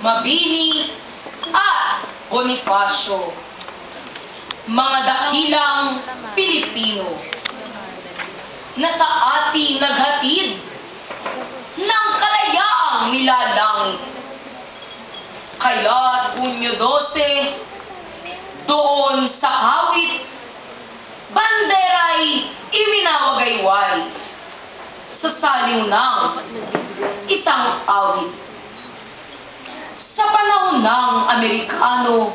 Mabini at Bonifacio, mga dakilang Pilipino na sa atin naghatid ng kalayaang nilalangit. Kaya't Hunyo 12, doon sa kawit, bandera'y iwinawagayway sa saliw ng isang awit. Sa panahon ng Amerikano,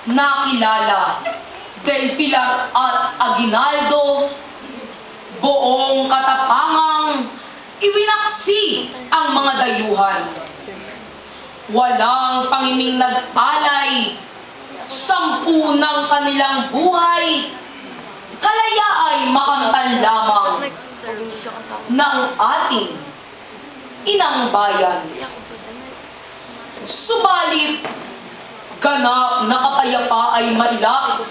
nakilala Del Pilar at Aguinaldo, buong katapangang iwinaksi ang mga dayuhan. Walang pangiming nagpalay, 10 ng kanilang buhay, kalaya ay makamtan lamang ng ating inang bayan. Subalit, ganap na kapayapa ay mailap,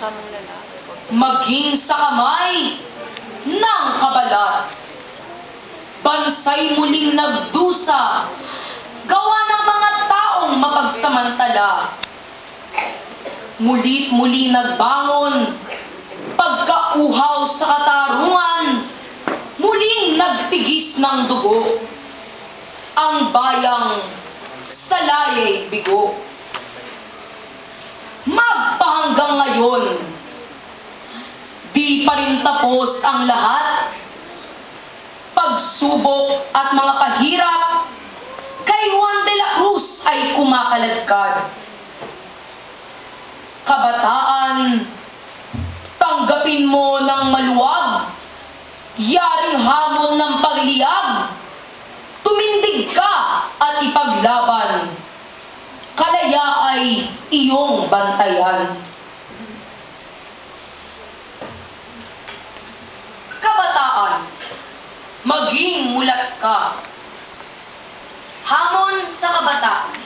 maging sa kamay ng kabalat. Bansay muling nagdusa, gawa ng mga taong mapagsamantala. Mulit-muli nagbangon, pagkauhaw sa katarungan, muling nagtigis ng dugo, ang bayang salayay bigo. Magpahanggang ngayon, di pa rin tapos ang lahat. Pagsubok at mga pahirap kay Juan de la Cruz ay kumakaladkad. Kabataan, tanggapin mo ng maluwag, yaring hamon ng pagliyag. Tumindig ka at ipaglaban, kalaya ay iyong bantayan. Kabataan, maging mulat ka. Hamon sa kabataan,